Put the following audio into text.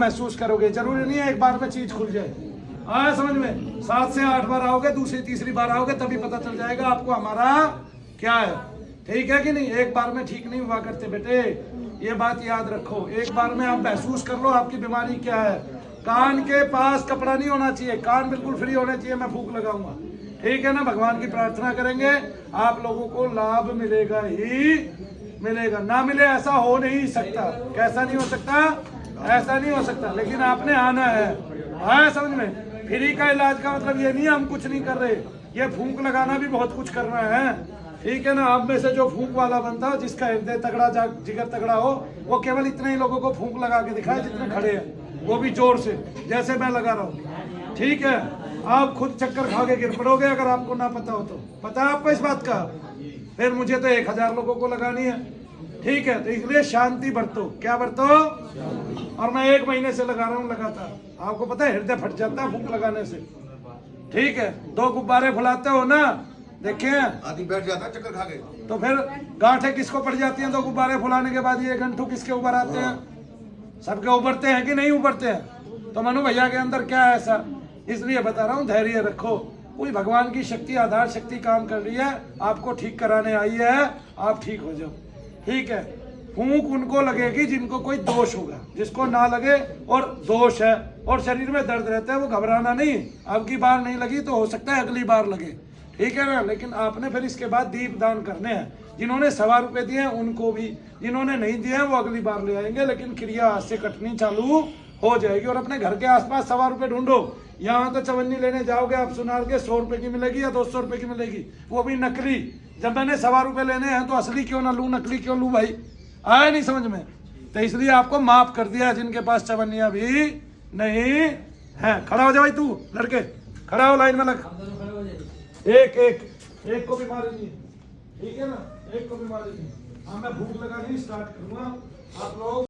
महसूस करोगे। जरूरी नहीं है एक बार में चीज खुल जाए। आया समझ में? 7 से 8 बार आओगे, दूसरी तीसरी बार आओगे तभी पता चल जाएगा आपको हमारा क्या है। ठीक है कि नहीं? एक बार में ठीक नहीं हुआ करते बेटे, ये बात याद रखो। एक बार में आप महसूस कर लो आपकी बीमारी क्या है। कान के पास कपड़ा नहीं होना चाहिए, कान बिल्कुल फ्री होने चाहिए। मैं फूंक लगाऊंगा, ठीक है ना? भगवान की प्रार्थना करेंगे, आप लोगों को लाभ मिलेगा ही मिलेगा। ना मिले ऐसा हो नहीं सकता। कैसा नहीं हो सकता? ऐसा नहीं हो सकता। लेकिन आपने आना है। आया समझ में? फ्री का इलाज का मतलब ये नहीं हम कुछ नहीं कर रहे, ये फूंक लगाना भी बहुत कुछ करना है। ठीक है ना? आप में से जो फूंक वाला बनता हो, जिसका हृदय तगड़ा, जिगर तगड़ा हो, वो केवल इतने ही लोगों को फूंक लगा के दिखाए जितने खड़े हैं, वो भी जोर से, जैसे मैं लगा रहा हूँ। ठीक है? आप खुद चक्कर खा के गिर पड़ोगे अगर आपको ना पता हो तो। पता है आपको इस बात का? फिर मुझे तो 1000 लोगों को लगानी है। ठीक है? तो इसलिए शांति बरतो। क्या बरतो? और मैं 1 महीने से लगा रहा हूँ लगातार। आपको पता है हृदय फट जाता है फूंक लगाने से। ठीक है? 2 गुब्बारे फुलाते हो ना, देखे आदमी बैठ जाता है चक्कर खा के, तो फिर गांठें किसको पड़ जाती हैं? 2 गुब्बारे फुलाने के बाद ये गंठू किसके ऊपर आते हैं? सबके उभरते हैं कि नहीं उभरते हैं? तो मनु भैया के अंदर क्या है ऐसा? इसलिए बता रहा हूँ धैर्य रखो। कोई भगवान की शक्ति, आधार शक्ति काम कर रही है, आपको ठीक कराने आई है, आप ठीक हो जाओ। ठीक है? फूंक उनको लगेगी जिनको कोई दोष होगा, जिसको ना लगे और दोष है और शरीर में दर्द रहता है, वो घबराना नहीं। अब की बार नहीं लगी तो हो सकता है अगली बार लगे। ठीक है ना? लेकिन आपने फिर इसके बाद दीप दान करने हैं। जिन्होंने 1.25 रुपए दिए हैं उनको भी, जिन्होंने नहीं दिए हैं वो अगली बार ले आएंगे। लेकिन क्रिया आज से कटनी चालू हो जाएगी। और अपने घर के आसपास 1.25 रुपए ढूंढो। यहाँ तो चवन्नी लेने जाओगे आप सुनार के 100 रुपए की मिलेगी या 200 रुपए की मिलेगी, वो भी नकली। जब मैंने 1.25 रुपए लेने हैं तो असली क्यों ना लूं, नकली क्यों लूं भाई? आया नहीं समझ में? तो इसलिए आपको माफ कर दिया जिनके पास चवन्नियां भी नहीं है। खड़ा हो जा भाई, तू लड़के खड़ा हो, लाइन में लग। एक को बीमारी नहीं है, ठीक है ना? एक को बीमारी नहीं। हाँ, मैं भूख लगानी स्टार्ट करूंगा। आप लोग